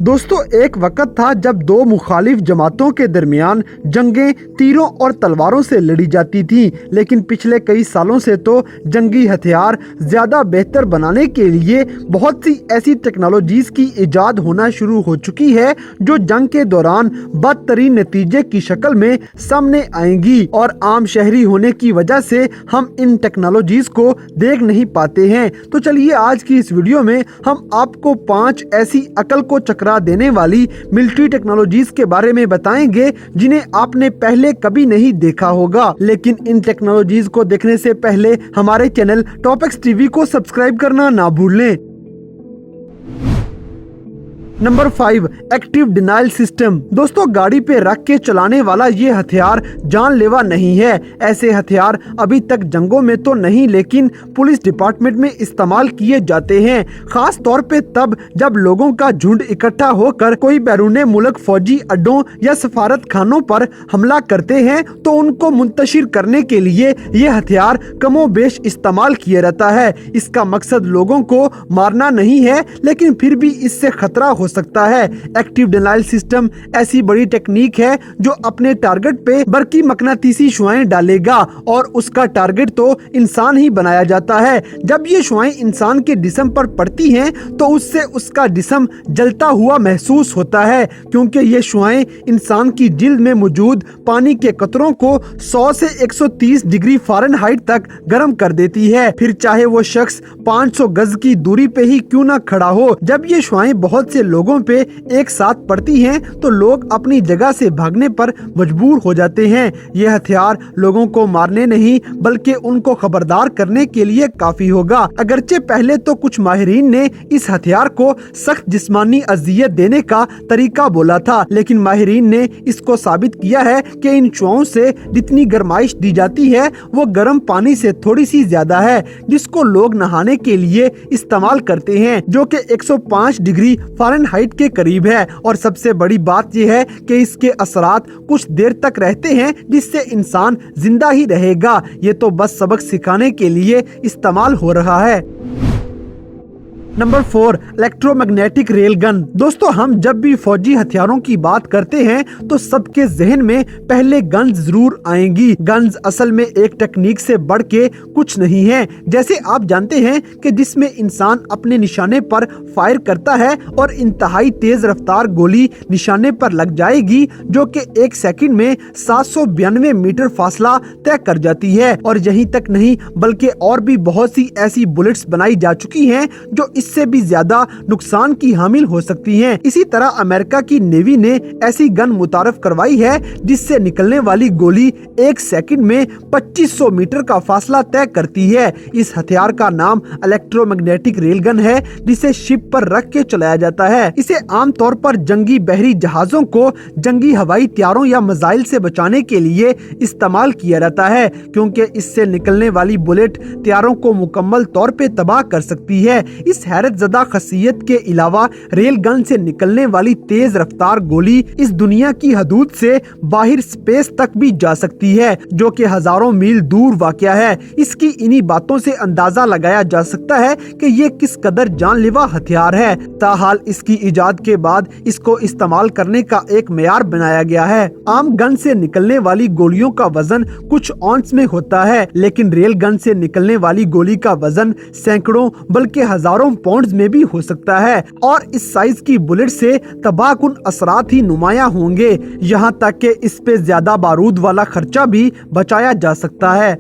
दोस्तों, एक वक्त था जब दो मुखालिफ जमातों के दरमियान जंगें तीरों और तलवारों से लड़ी जाती थीं, लेकिन पिछले कई सालों से तो जंगी हथियार ज़्यादा बेहतर बनाने के लिए बहुत सी ऐसी टेक्नोलॉजीज़ की इजाद होना शुरू हो चुकी है जो जंग के दौरान बदतरीन नतीजे की शक्ल में सामने आएंगी। और आम शहरी होने की वजह से हम इन टेक्नोलॉजीज़ को देख नहीं पाते हैं। तो चलिए आज की इस वीडियो में हम आपको 5 ऐसी अकल को चकरा देने वाली मिलिट्री टेक्नोलॉजीज के बारे में बताएंगे जिन्हें आपने पहले कभी नहीं देखा होगा। लेकिन इन टेक्नोलॉजीज को देखने से पहले हमारे चैनल टॉपिक्स टीवी को सब्सक्राइब करना ना भूलें। Number 5, active denial system. दोस्तों, गाड़ी पे रख के चलाने वाला ये हथियार जानलेवा नहीं है। ऐसे हथियार अभी तक जंगों में तो नहीं, लेकिन पुलिस डिपार्टमेंट में इस्तेमाल किए जाते हैं, खास तौर पे तब जब लोगों का झुंड इकट्ठा होकर कोई बैरून मुल्क फौजी अड्डों या सफारत खानों पर हमला करते हैं तो उनको मुंतशिर करने के लिए ये हथियार कमोबेश इस्तेमाल किया रहता है। इसका मकसद लोगों को मारना नहीं है, लेकिन फिर भी इससे खतरा हो सकता है। एक्टिव डिनाइल सिस्टम ऐसी बड़ी टेक्निक है जो अपने टारगेट पे बरकी मकनातीसी शुआएं डालेगा, और उसका टारगेट तो इंसान ही बनाया जाता है। जब ये शुआएं इंसान के जिस्म पर पड़ती हैं तो उससे उसका जिस्म जलता हुआ महसूस होता है, क्योंकि ये शुआएं इंसान की जिल्द में मौजूद पानी के कतरों को 100 से 130 डिग्री फ़ारेनहाइट तक गर्म कर देती है, फिर चाहे वो शख्स 500 गज की दूरी पे ही क्यों ना खड़ा हो। जब ये शुआएं बहुत से लोगों पे एक साथ पड़ती हैं तो लोग अपनी जगह से भागने पर मजबूर हो जाते हैं। ये हथियार लोगों को मारने नहीं बल्कि उनको खबरदार करने के लिए काफी होगा। अगरचे पहले तो कुछ माहिरीन ने इस हथियार को सख्त जिस्मानी अजियत देने का तरीका बोला था, लेकिन माहिरीन ने इसको साबित किया है कि इन शुआओं से जितनी गर्माइश दी जाती है वो गर्म पानी से थोड़ी सी ज्यादा है, जिसको लोग नहाने के लिए इस्तेमाल करते हैं, जो कि 105 डिग्री फ़ारेनहाइट के करीब है। और सबसे बड़ी बात यह है कि इसके असरात कुछ देर तक रहते हैं, जिससे इंसान जिंदा ही रहेगा। ये तो बस सबक सिखाने के लिए इस्तेमाल हो रहा है। Number 4, electromagnetic rail gun. दोस्तों, हम जब भी फौजी हथियारों की बात करते हैं तो सबके जहन में पहले गन्स जरूर आएंगी। गन्स असल में एक टेक्निक से बढ़ के कुछ नहीं है। जैसे आप जानते हैं कि जिसमें इंसान अपने निशाने पर फायर करता है और इंतहाई तेज रफ्तार गोली निशाने पर लग जाएगी, जो कि 1 सेकंड में 792 मीटर फासला तय कर जाती है। और यहीं तक नहीं बल्कि और भी बहुत सी ऐसी बुलेट्स बनाई जा चुकी हैं जो इससे भी ज्यादा नुकसान की हामिल हो सकती हैं। इसी तरह अमेरिका की नेवी ने ऐसी गन मुतारफ करवाई है जिससे निकलने वाली गोली 1 सेकंड में 2500 मीटर का फासला तय करती है। इस हथियार का नाम इलेक्ट्रोमैग्नेटिक रेल गन है, जिसे शिप पर रख के चलाया जाता है। इसे आमतौर पर जंगी बहरी जहाजों को जंगी हवाई हथियारों या मिसाइल से बचाने के लिए इस्तेमाल किया जाता है, क्योंकि इससे निकलने वाली बुलेट हथियारों को मुकम्मल तौर पे तबाह कर सकती है। इस हैरतज़दा खसियत के अलावा रेल गन से निकलने वाली तेज रफ्तार गोली इस दुनिया की हदूद से बाहर स्पेस तक भी जा सकती है, जो कि हजारों मील दूर वाक़या है। इसकी इन्हीं बातों से अंदाजा लगाया जा सकता है कि ये किस कदर जानलेवा हथियार है। ताहाल इसकी इजाद के बाद इसको इस्तेमाल करने का एक मेयार बनाया गया है। आम गन से निकलने वाली गोलियों का वजन कुछ औंस में होता है, लेकिन रेल गन से निकलने वाली गोली का वजन सैकड़ों बल्कि हजारों पाउंड्स में भी हो सकता है, और इस साइज की बुलेट से तबाहकुन असरात ही नुमायां होंगे। यहाँ तक कि इस पे ज्यादा बारूद वाला खर्चा भी बचाया जा सकता है।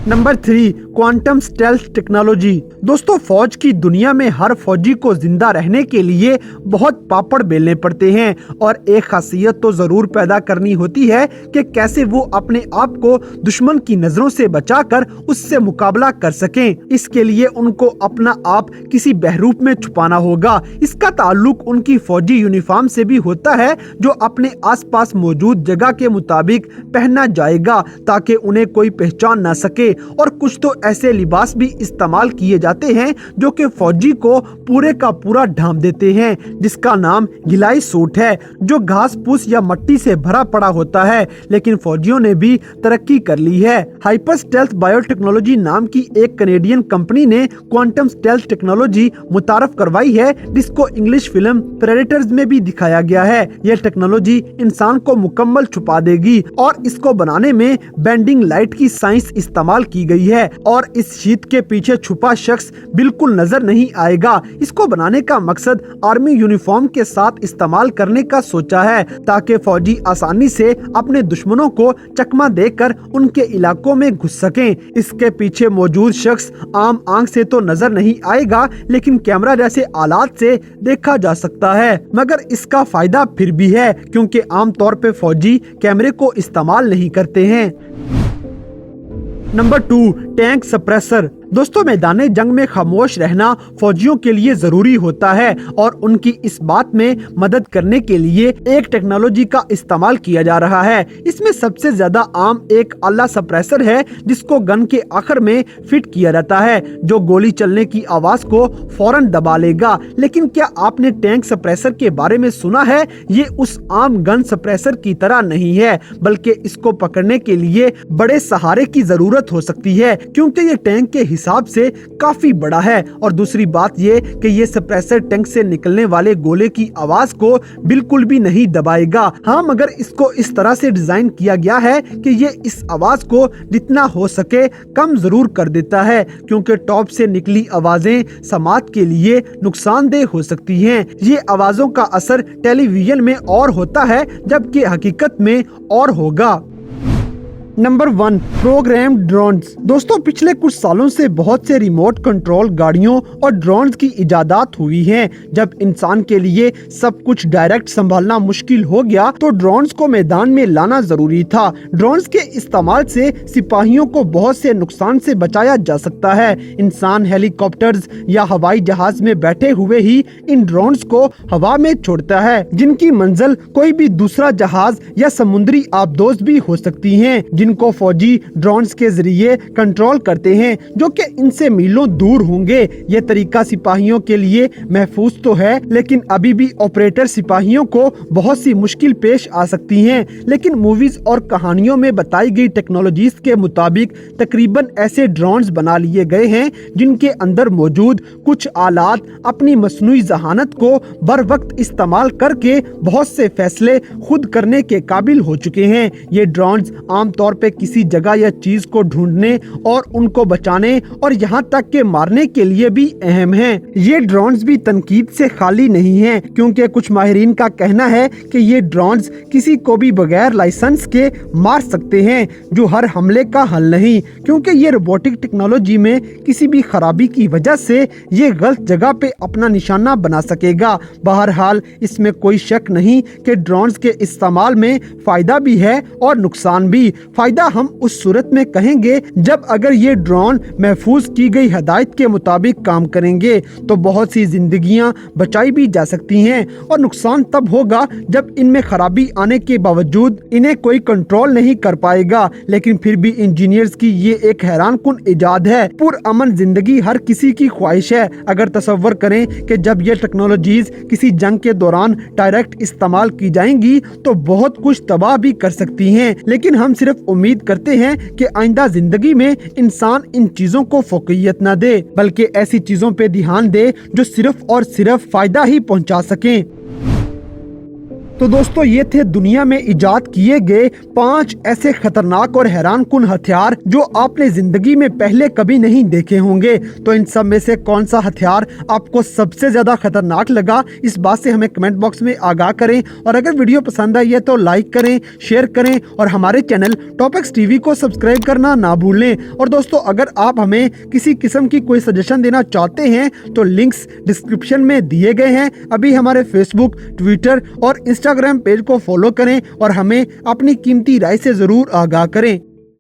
Number 3, quantum stealth technology. दोस्तों, फौज की दुनिया में हर फौजी को जिंदा रहने के लिए बहुत पापड़ बेलने पड़ते हैं, और एक खासियत तो जरूर पैदा करनी होती है कि कैसे वो अपने आप को दुश्मन की नजरों से बचाकर उससे मुकाबला कर सकें। इसके लिए उनको अपना आप किसी बहरूप में छुपाना होगा। इसका ताल्लुक उनकी फौजी यूनिफॉर्म से भी होता है, जो अपने आसपास मौजूद जगह के मुताबिक पहना जाएगा ताकि उन्हें कोई पहचान न सके। और कुछ तो ऐसे लिबास भी इस्तेमाल किए जाते हैं जो कि फौजी को पूरे का पूरा ढांप देते हैं, जिसका नाम गिलाई सूट है, जो घास फूस या मट्टी से भरा पड़ा होता है। लेकिन फौजियों ने भी तरक्की कर ली है। हाइपर स्टेल्थ बायोटेक्नोलॉजी नाम की एक कनेडियन कंपनी ने क्वांटम स्टेल्थ टेक्नोलॉजी मुतारफ करवाई है, जिसको इंग्लिश फिल्म प्रेडेटर्स में भी दिखाया गया है। यह टेक्नोलॉजी इंसान को मुकम्मल छुपा देगी और इसको बनाने में बेंडिंग लाइट की साइंस इस्तेमाल की गई है और इस शीट के पीछे छुपा शख्स बिल्कुल नजर नहीं आएगा। इसको बनाने का मकसद आर्मी यूनिफॉर्म के साथ इस्तेमाल करने का सोचा है, ताकि फौजी आसानी से अपने दुश्मनों को चकमा देकर उनके इलाकों में घुस सकें। इसके पीछे मौजूद शख्स आम आंख से तो नजर नहीं आएगा, लेकिन कैमरा जैसे आलात से देखा जा सकता है। मगर इसका फायदा फिर भी है, क्योंकि आम तौर पे फौजी कैमरे को इस्तेमाल नहीं करते हैं। Number 2, tank suppressor. दोस्तों, मैदान जंग में खामोश रहना फौजियों के लिए जरूरी होता है और उनकी इस बात में मदद करने के लिए एक टेक्नोलॉजी का इस्तेमाल किया जा रहा है। इसमें सबसे ज्यादा आम एक आला सप्रेसर है, जिसको गन के आखिर में फिट किया रहता है, जो गोली चलने की आवाज को फौरन दबा लेगा। लेकिन क्या आपने टैंक सप्रेसर के बारे में सुना है? ये उस आम गन सप्रेसर की तरह नहीं है, बल्कि इसको पकड़ने के लिए बड़े सहारे की जरूरत हो सकती है, क्योंकि ये टैंक के हिसाब से काफी बड़ा है। और दूसरी बात ये कि ये सप्रेसर टैंक से निकलने वाले गोले की आवाज को बिल्कुल भी नहीं दबाएगा। हाँ, मगर इसको इस तरह से डिजाइन किया गया है कि ये इस आवाज को जितना हो सके कम जरूर कर देता है, क्योंकि टॉप से निकली आवाजें समाज के लिए नुकसानदेह हो सकती हैं। ये आवाजों का असर टेलीविजन में और होता है, जबकि हकीकत में और होगा। Number 1, programme drones. दोस्तों, पिछले कुछ सालों से बहुत से रिमोट कंट्रोल गाड़ियों और ड्रोन्स की इजादात हुई हैं। जब इंसान के लिए सब कुछ डायरेक्ट संभालना मुश्किल हो गया, तो ड्रोन्स को मैदान में लाना जरूरी था। ड्रोन्स के इस्तेमाल से सिपाहियों को बहुत से नुकसान से बचाया जा सकता है। इंसान हेलीकॉप्टर्स या हवाई जहाज में बैठे हुए ही इन ड्रोन्स को हवा में छोड़ता है, जिनकी मंजिल कोई भी दूसरा जहाज या समुद्री आबदोज भी हो सकती है, जिनको फौजी ड्रोन्स के जरिए कंट्रोल करते हैं, जो कि इनसे मीलों दूर होंगे। ये तरीका सिपाहियों के लिए महफूज तो है, लेकिन अभी भी ऑपरेटर सिपाहियों को बहुत सी मुश्किल पेश आ सकती हैं। लेकिन मूवीज और कहानियों में बताई गई टेक्नोलॉजीज के मुताबिक तकरीबन ऐसे ड्रोन्स बना लिए गए हैं, जिनके अंदर मौजूद कुछ आलात अपनी मसनूई जहानत को बर वक्त इस्तेमाल करके बहुत से फैसले खुद करने के काबिल हो चुके हैं। ये ड्रोन्स आमतौर पे किसी जगह या चीज को ढूंढने और उनको बचाने और यहाँ तक के मारने के लिए भी अहम हैं। ये ड्रोन्स भी तनकीद से खाली नहीं हैं, क्योंकि कुछ माहिरीन का कहना है कि ये ड्रोन्स किसी को भी बगैर लाइसेंस के मार सकते हैं, जो हर हमले का हल नहीं, क्योंकि ये रोबोटिक टेक्नोलॉजी में किसी भी खराबी की वजह से ये गलत जगह पे अपना निशाना बना सकेगा। बहरहाल, इसमें कोई शक नहीं कि ड्रोन्स के इस्तेमाल में फायदा भी है और नुकसान भी। फायदा हम उस सूरत में कहेंगे जब अगर ये ड्रोन महफूज की गई हदायत के मुताबिक काम करेंगे, तो बहुत सी जिंदगियां बचाई भी जा सकती हैं। और नुकसान तब होगा जब इनमें खराबी आने के बावजूद इन्हें कोई कंट्रोल नहीं कर पाएगा। लेकिन फिर भी इंजीनियर्स की ये एक हैरान कुन इजाद है। पुरअमन जिंदगी हर किसी की ख्वाहिश है। अगर तसव्वुर करें कि जब ये टेक्नोलॉजीज किसी जंग के दौरान डायरेक्ट इस्तेमाल की जाएंगी, तो बहुत कुछ तबाह भी कर सकती हैं। लेकिन हम सिर्फ उम्मीद करते हैं कि आइंदा जिंदगी में इंसान इन चीजों को फोकियत न दे, बल्कि ऐसी चीजों पे ध्यान दे जो सिर्फ और सिर्फ फायदा ही पहुंचा सकें। तो दोस्तों, ये थे दुनिया में इजाद किए गए 5 ऐसे खतरनाक और हैरान कुन हथियार जो आपने जिंदगी में पहले कभी नहीं देखे होंगे। तो इन सब में से कौन सा हथियार आपको सबसे ज्यादा खतरनाक लगा, इस बात से हमें कमेंट बॉक्स में आगाह करें। और अगर वीडियो पसंद आई है तो लाइक करें, शेयर करें और हमारे चैनल टॉपिक्स टीवी को सब्सक्राइब करना ना भूलें। और दोस्तों, अगर आप हमें किसी किस्म की कोई सजेशन देना चाहते हैं तो लिंक्स डिस्क्रिप्शन में दिए गए हैं। अभी हमारे फेसबुक, ट्विटर और इंस्टाग्राम पेज को फॉलो करें और हमें अपनी कीमती राय से जरूर आगाह करें।